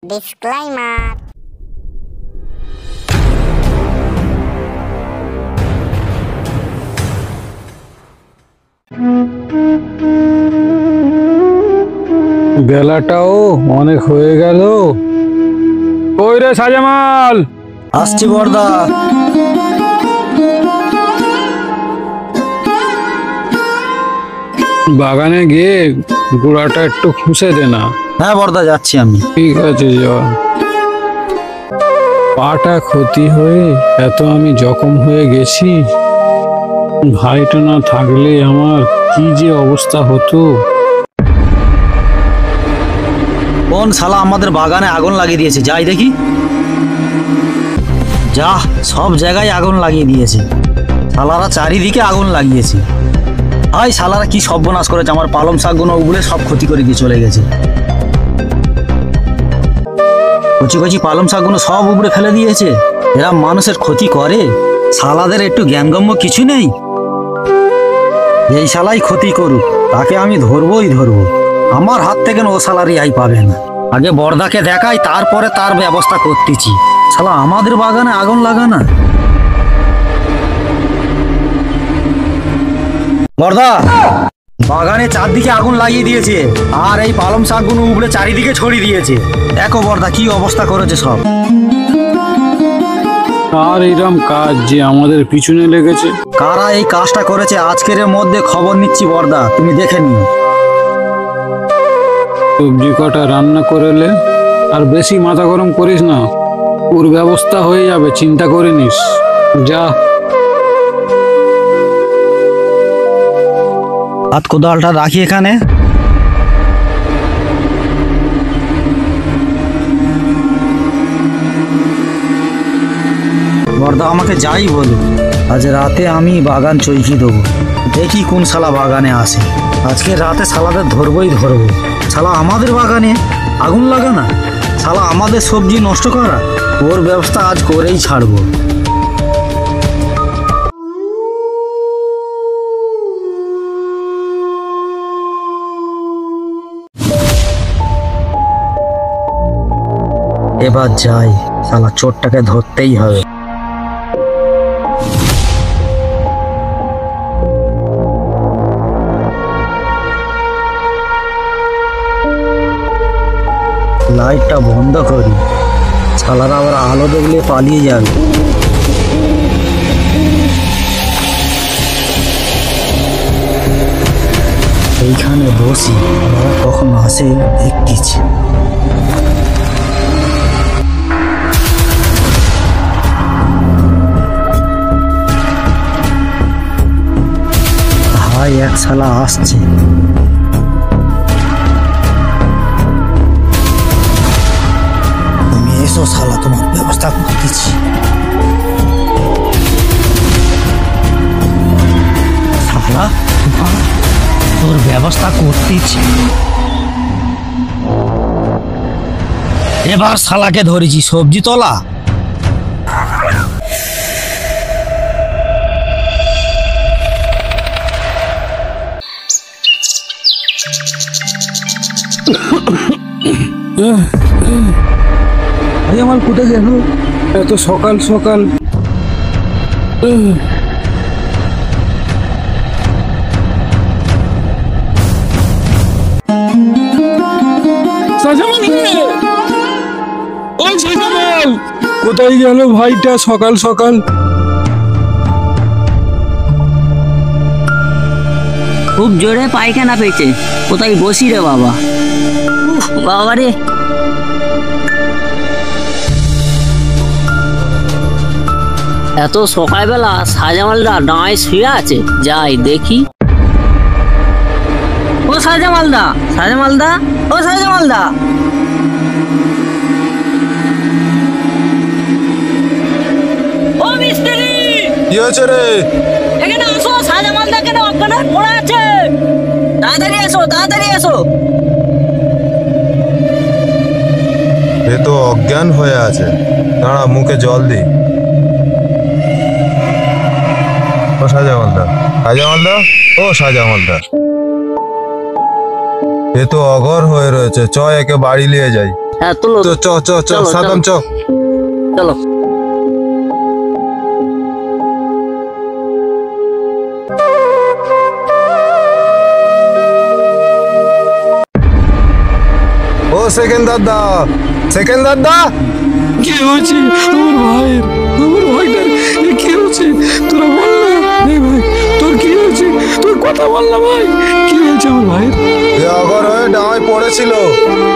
Disclaimer. বেলাটাও অনেক হয়ে গেল। কই রে সাজামাল? আসছি বর্দা। বাগানে গিয়ে গোড়াটা একটু খুঁজে দে না। হ্যাঁ বর্দা, যাচ্ছি আমি। ঠিক আছে, যা। পাটা ক্ষতি হয়ে এত আমি জখম হয়ে গেছি, ভাইটা না থাকলে আমার কি যে অবস্থা হতো। কোন শালা আমাদের বাগানে আগুন লাগিয়ে দিয়েছে? যাই দেখি। যা, সব জায়গায় আগুন লাগিয়ে দিয়েছে। শালারা চারিদিকে আগুন লাগিয়েছে। হাই শালারা কি সর্বনাশ করেছে! আমার পালং শাকগুলো উবলে সব ক্ষতি করে দিয়ে চলে গেছে। কচি কচি পালং শাকগুলো সব উপরে ফেলে দিয়েছে। এরা মানুষের ক্ষতি করে, শালাদের একটু জ্ঞানগম্য কিছু নেই। এই শালাই ক্ষতি করুক, তাকে আমি ধরবই ধরবো। আমার হাত থেকে ও শালারই আই পাবে না। আগে বর্দাকে দেখাই, তারপরে তার ব্যবস্থা করতেছি। শালা আমাদের বাগানে আগুন লাগানা। বর্দা, বাগানে চারদিকে আগুন লাগিয়ে দিয়েছে, আর এই পালং শাকগুলো উপরে চারিদিকে ছড়িয়ে দিয়েছে। দেখো বর্দা কি অবস্থা করেছে সব। আর এরম কাজ যে আমাদের পিছনে লেগেছে। কারা এই কাজটা করেছে আজকের মধ্যে খবর নিচ্ছি বর্দা, তুমি দেখে নিও। সবজি কটা রান্না করলে, আর বেশি মাথা গরম করিস না। ওর ব্যবস্থা হয়ে যাবে, চিন্তা করে নিস। যা। হাত কোদালটা রাখি এখানে। বর্দা আমাকে যাই বলো, আজ রাতে আমি বাগান চৈকি দেবো। দেখি কোন শালা বাগানে আসে। আজকে রাতে শালাদের ধরবই ধরবো। শালা আমাদের বাগানে আগুন লাগানা, শালা আমাদের সবজি নষ্ট করা, ওর ব্যবস্থা আজ করেই ছাড়বো। এবার যাই, শালা চোরটাকে ধরতেই হবে। লাইটটা বন্ধ করি, শালারা আবার আলো দেখলে পালিয়ে যাবে। এইখানে বসি, ওরা কখন আসে দেখতেছি। ভাই এক শালা আসছে। তুমি এসো শালা, তোমার ব্যবস্থা করতেছি। শালা তোর ব্যবস্থা করতেছি। এবার শালাকে ধরেছি, সবজি তোলা। আরে আমার কোথায় গেল এত সকাল সকাল? কোথায় গেল ভাইটা সকাল সকাল? খুব জোরে পায়খানা পেয়েছে, কোথায় বসি রে বাবা। বাবা রে, এত সকালবেলা সাজামালদা ডাঁয় শুয়ে আছে, যাই দেখি। ও সাজামালদা, সাজামালদা, ও সাজামালদা। ও মিস্ত্রি, কি হয়েছে রে? এখানে আসো, সাজামালদা কেন অজ্ঞান হয়ে পড়ে আছে। তাড়াতাড়ি এসো, তাড়াতাড়ি এসো। এ তো অজ্ঞান হয়ে আছে, দাঁড়া মুখে জল দি। ও সাজামালদা, সাজামালদা, ও সাজামালদা, এ তো অঘর হয়ে রয়েছে, চ একে বাড়ি নিয়ে যাই। হ্যাঁ তুলো, তো চ চ চ চলো, সাদাম চ। চলো। ও সেকেন্দার দা, সেকেন্দার দা। কি হয়েছে আমার ভাইয়ের, আমার ভাইটার কি হয়েছে তোরা বল না। এই ভাই তোর কি হয়েছে, তোর কথা বল না ভাই, কি হয়েছে আমার ভাইয়ের? এ অগর হয়ে ডাঙায় পড়েছিল,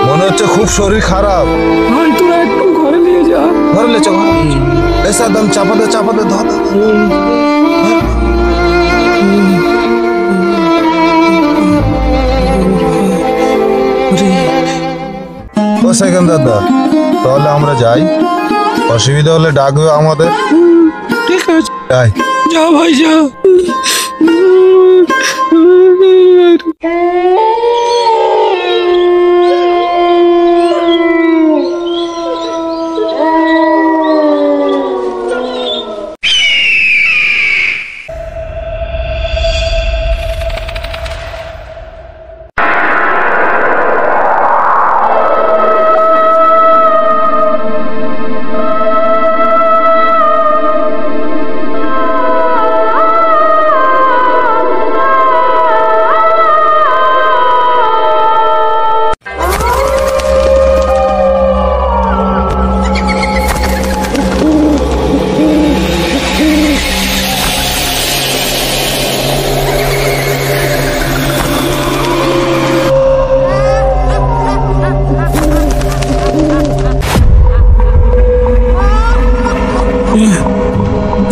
মনে হচ্ছে খুব শরীর খারাপ। ভাই তোরা একটু ঘরে নিয়ে যা। ঘরে লে চ, এ সাদাম চাপা দে ধর। ও সেকেন্দার দা, তাহলে আমরা যাই, অসুবিধা হলে ডাকবে আমাদের। ঠিক আছে যাই। যা ভাই যা।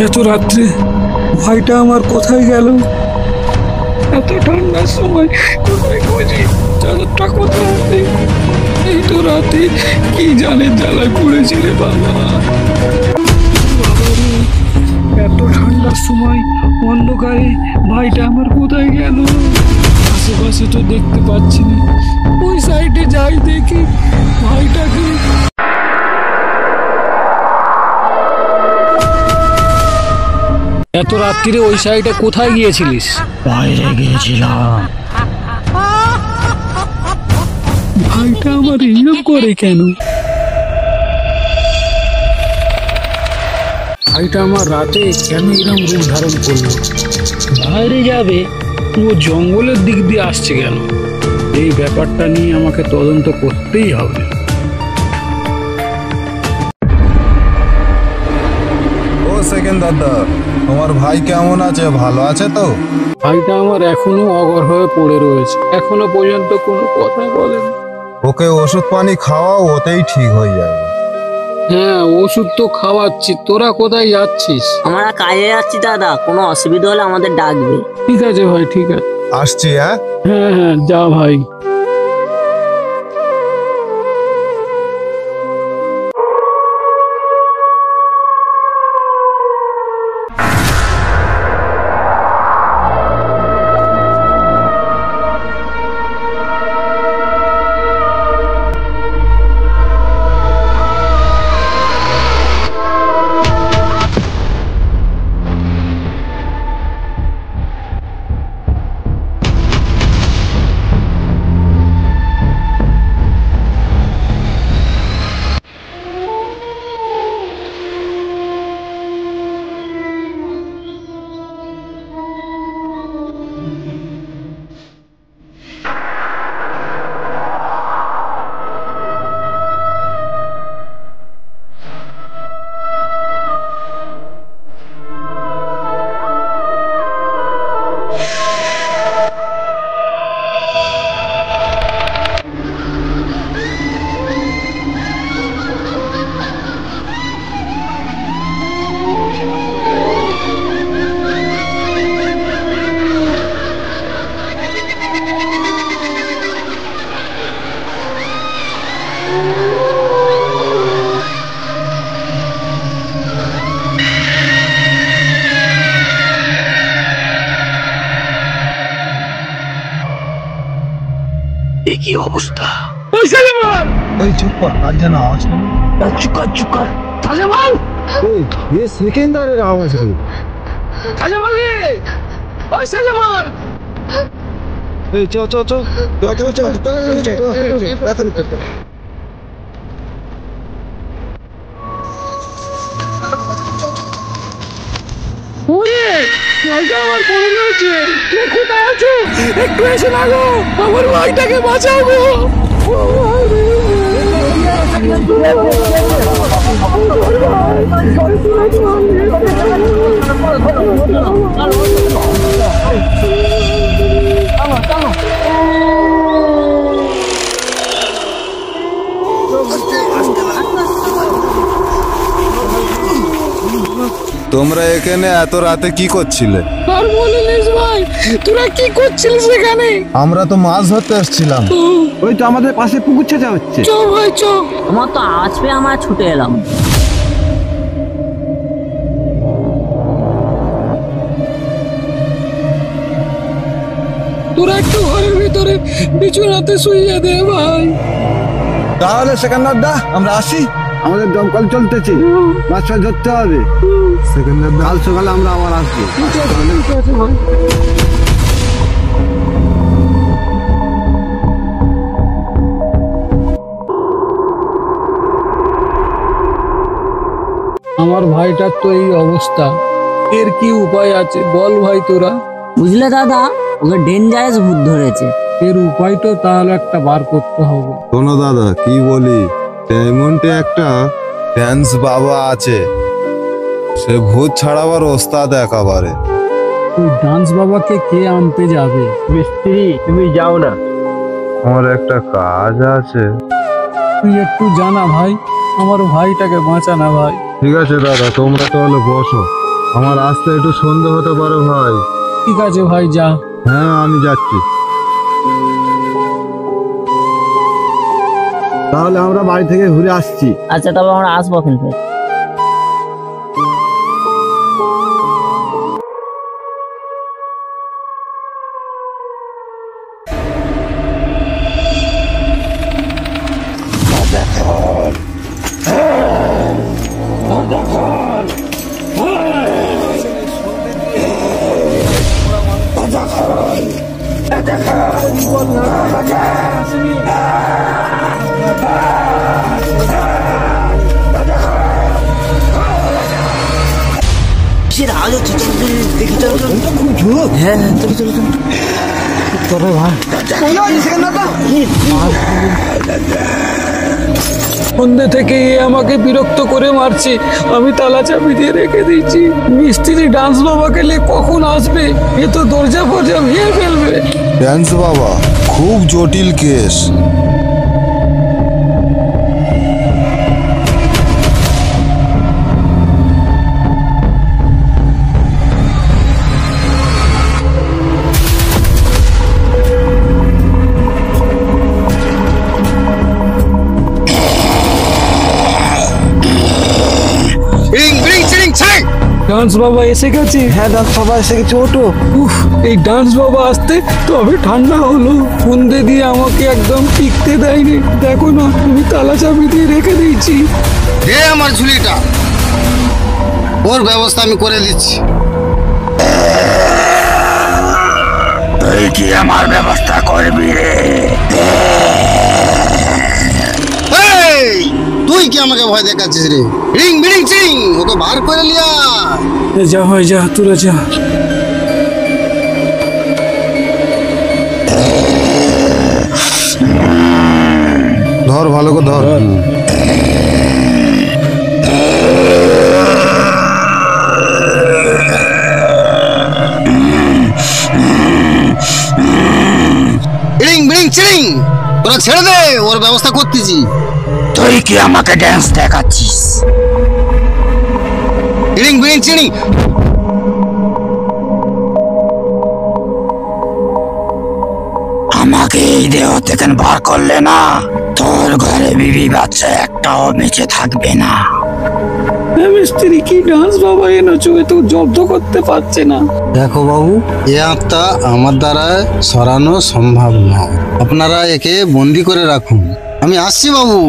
এত রাত্রে ভাইটা আমার কোথায় গেল? এত ঠান্ডার সময় কোথায় খুঁজি, চাদরটা কোথায়? এই তো রাতে কি জানে জ্বালায় পড়েছিল বাবা। বাবারে, এত ঠান্ডার সময় অন্ধকারে ভাইটা আমার কোথায় গেল? আশেপাশে তো দেখতে পাচ্ছি না, ওই সাইডে যাই দেখি ভাইটাকে। এত রাত্রিরে ওই সাইডে কোথায় গিয়েছিলিস? বাইরে গিয়েছিলাম। ভাইটা আমার এইরকম করে কেন? ভাইটা আমার রাতে কেন এরকম রূপ ধারণ করলো? বাইরে যাবে, ও জঙ্গলের দিক দিয়ে আসছে কেন? এই ব্যাপারটা নিয়ে আমাকে তদন্ত করতেই হবে। ও সেকেন্দার দা, তোমার ভাই কেমন আছে, ভালো আছে তো? ভাইটা আমার এখনো অগর হয়ে পড়ে রয়েছে, এখনো পর্যন্ত কোনো কথা বলেন। ওকে ওষুধ পানি খাওয়াও, ওতেই ঠিক হয়ে যাবে। হ্যাঁ ওষুধ তো খাওয়াচ্ছি। তোরা কোথায় যাচ্ছিস? আমরা কাজে যাচ্ছি দাদা, কোনো অসুবিধা হলে আমাদের ডাকবে। ঠিক আছে ভাই, ঠিক আছে। আসছি। হ্যাঁ হ্যাঁ হ্যাঁ যা ভাই। কি অবস্থা? এই চুপ কর, আর যেন আওয়াজ নেই। চুকার তাজামাল, এ সেকেন্দারের আওয়াজ হলো। তাজামাল রে, ওই তাজামাল। এই চ চ চ চ চ চ চ চ ভাইটা আমার পড়ে রয়েছে। কে কোথায় আছো? একটু এসে না গো, আমার ভাইটাকে বাঁচাও গো। তোমরা এখানে এত রাতে কি করছিলে? আর বলিস ভাই, তোরা কি করছিলিস এখানে? আমরা তো মাছ ধরতে এসেছিলাম। ওই তো আমাদের পাশে পুকুর ছেঁচা হচ্ছে। চ ভাই চ। আমার তো আজ পেয়ে আমরা ছুটে এলাম। তোরা একটু ঘরের ভিতরে বিছানাতে শুইয়ে দে ভাই। তাহলে সেখানদার দা আমরা আসি, আমাদের দমকল চলতেছে, মাছ ফাছ ধরতে হবে। সেখানদার কাল সকালে আমরা আবার আসবো। ঠিক আছে ভাই। আমার ভাইটার তো এই অবস্থা, এর কি উপায় আছে বল ভাই তোরা? বুঝলে দাদা, ওকে ডেঞ্জারাস ভূত ধরেছে। এর উপায় তো তাহলে একটা বার করতে হবে। শোনো দাদা, কি বলি, ডায়মন্ডে একটা ড্যান্স বাবা আছে, সে ভূত ছাড়াবার ওস্তাদ একেবারে। তুই ডান্স বাবাকে কে আনতে যাবে? মিস্ত্রি তুমি যাও না, আমার একটা কাজ আছে। তুই একটু জানা ভাই, আমার ভাইটাকে বাঁচা না ভাই। ঠিক আছে দাদা, তোমরা তাহলে বসো, আমার আসতে একটু সন্ধ্যে হতে পারে ভাই। ঠিক আছে ভাই, যা। হ্যাঁ, আমি যাচ্ছি। তাহলে আমরা বাড়ি থেকে ঘুরে আসছি। আচ্ছা, তবে আমরা আসবো কিন্তু। সন্ধ্যে থেকে এ আমাকে বিরক্ত করে মারছে, আমি তালা চাবি দিয়ে রেখে দিয়েছি। মিস্ত্রি ডান্স বাবাকে নিয়ে কখন আসবে? এ তো দরজা ফরজা ভেঙে ফেলবে। ড্যান্স বাবা খুব জটিল কেস। ডান্স বাবা এসে গেছে। হ্যাঁ দাদা, সবাই এসে গেছে, ওঠো। উফ, এই ডান্স বাবা আসতে তবে ঠান্ডা হলো। সন্ধে দিয়ে আমাকে একদম টিকতে দেয়নি। দেখো না, আমি তালা চাবি দিয়ে রেখে দিয়েছি। দে আমার ঝুলিটা, ওর ব্যবস্থা আমি করে দিচ্ছি। তুই কি আমার ব্যবস্থা করবি রে? এই, তুই কি আমাকে ভয় দেখাচ্ছিস রে? রিং বিড়িং চিং, ওকে বার করে লিয়া। যা হয় যা, তোরা যা। ধর, ভালো করে ধর। রিং বিড়িং চিং, তোরা ছেড়ে দে, ওর ব্যবস্থা করতেছি। তুই কি আমাকে ড্যান্স দেখাচ্ছিস? রিং বিড়িং চিং। আমাকে এই দেহ থেকে বার করলে না, তোর ঘরে বিবি বাচ্চা একটাও বেঁচে থাকবে না। মিস্ত্রি কি ডান্স বাবা এনেছো, এ তো জব্দ করতে পারছে না। দেখো বাবু, এ আত্মা আমার দ্বারা সরানো সম্ভব নয়, আপনারা একে বন্দি করে রাখুন। আমি আসছি বাবু।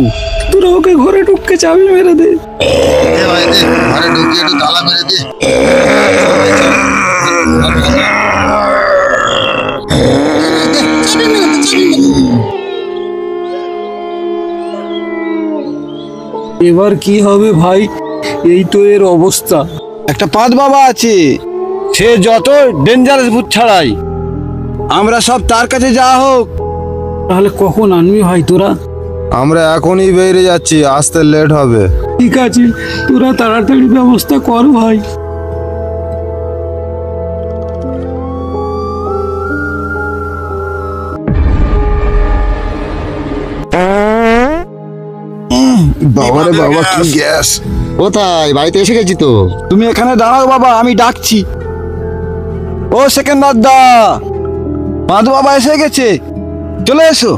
তোরা ওকে ঘরে ঢুককে চাবি মেরে দে। দে ভাই, দে, ঘরে ঢুকিয়ে একটু তালা মেরে দে। এবার কি হবে ভাই? এই তো এর অবস্থা। একটা পাদ বাবা আছে, সে যত ডেঞ্জারাস ভূত ছাড়াই, আমরা সব তার কাছে যাওয়া হোক। তাহলে কখন আনবি ভাই তোরা? আমরা এখনই বেরিয়ে যাচ্ছি, আসতে লেট হবে। ঠিক আছে, তোরা তাড়াতাড়ি ব্যবস্থা কর ভাই। বাবারে বাবা, কি গ্যাস! কোথায়? বাড়িতে এসে গেছি তো। তুমি এখানে দাঁড়াও বাবা, আমি ডাকছি। ও সেকেন্দার দা, মাধু বাবা এসে গেছে, চলে এসো।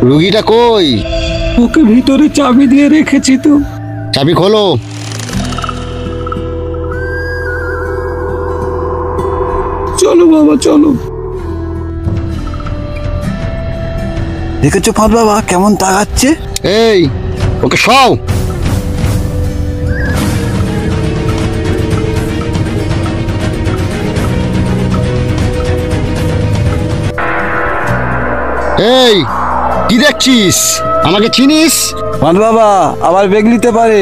রুগীটা কই? ওকে ভিতরে চাবি দিয়ে রেখেছি তো। চাবি খোলো। চলো বাবা চলো। দেখেছো ফাঁদ বাবা কেমন তাকাচ্ছে? এই, ওকে সও। এই, কি দেখছিস? আমাকে চিনিস? ফাঁদ বাবা আবার বেগ নিতে পারে।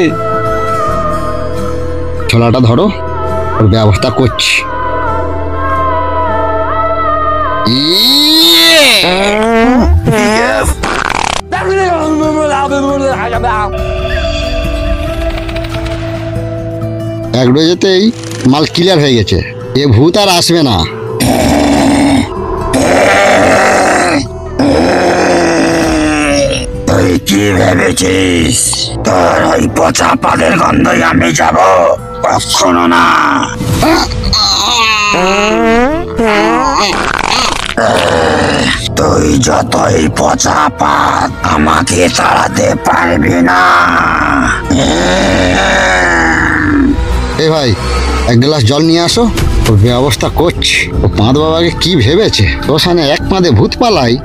ছোলাটা ধরো, ওর ব্যবস্থা করছি। এক ডোজেতেই মাল ক্লিয়ার হয়ে গেছে, এ ভূত আর আসবে না। তুই কি ভেবেছিস তোর ওই পচা পাদের গন্ধই আমি যাব? কখনো না। তুই যতই পচা পাত, আমাকে তাড়াতে পারবি না। এ ভাই, এক গ্লাস জল নিয়ে আসো, ওর ব্যবস্থা করছি। ও পাঁদ বাবাকে কি ভেবেছে শ্মশানে এক পাঁদে ভূত পালাই?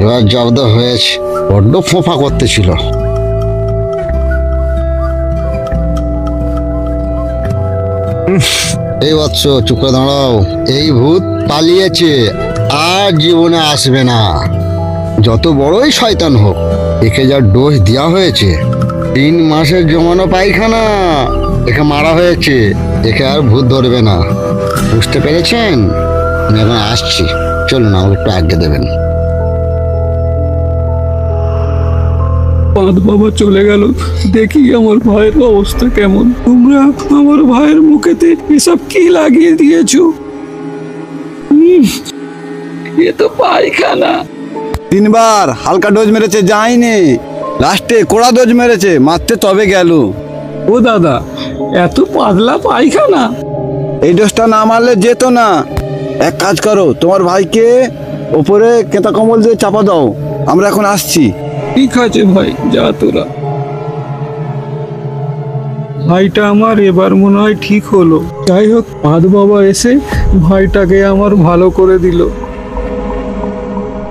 এবার জব্দ হয়েছে, বড্ড ফোঁফা করতেছিল। এই বৎস, চুপ করে দাঁড়াও। এই ভূত পালিয়েছে, আর জীবনে আসবে না। যত বড়ই শয়তান হোক, একে যা ডোজ দেওয়া হয়েছে, 3 মাসের জমানো পায়খানা, একে মারা হয়েছে। একে আর ভূত ধরবে না, বুঝতে পেরেছেন? আমি এখন আসছি, চলুন আমাকে একটু আজ্ঞা দেবেন। পাঁদ বাবা চলে গেল, দেখি আমার ভাইয়ের অবস্থা কেমন। তোমরা আমার ভাইয়ের মুখেতে এসব কি লাগিয়ে দিয়েছো? এ তো পায়খানা। 3 বার হালকা ডোজ মেরেছে, যায়নি। লাস্টে কড়া ডোজ মেরেছে, মারতে তবে গেল। ও দাদা, এত পাতলা পায়খানা? এই ডোজটা না মারলে যেত না। এক কাজ করো, তোমার ভাইকে ওপরে কেতা কম্বল দিয়ে চাপা দাও, আমরা এখন আসছি। ঠিক আছে ভাই, যা তোরা। ভাইটা আমার এবার মনে হয় ঠিক হলো। যাই হোক, পাঁদ বাবা এসে ভাইটাকে আমার ভালো করে দিল।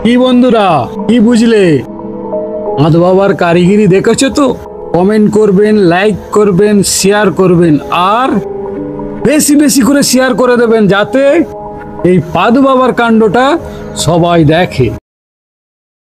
কি বন্ধুরা, কি বুঝলে? পাঁদ বাবার কারিগরি দেখেছো তো? কমেন্ট করবেন, লাইক করবেন, শেয়ার করবেন, আর বেশি বেশি করে শেয়ার করে দেবেন, যাতে এই পাঁদ বাবার কাণ্ডটা সবাই দেখে।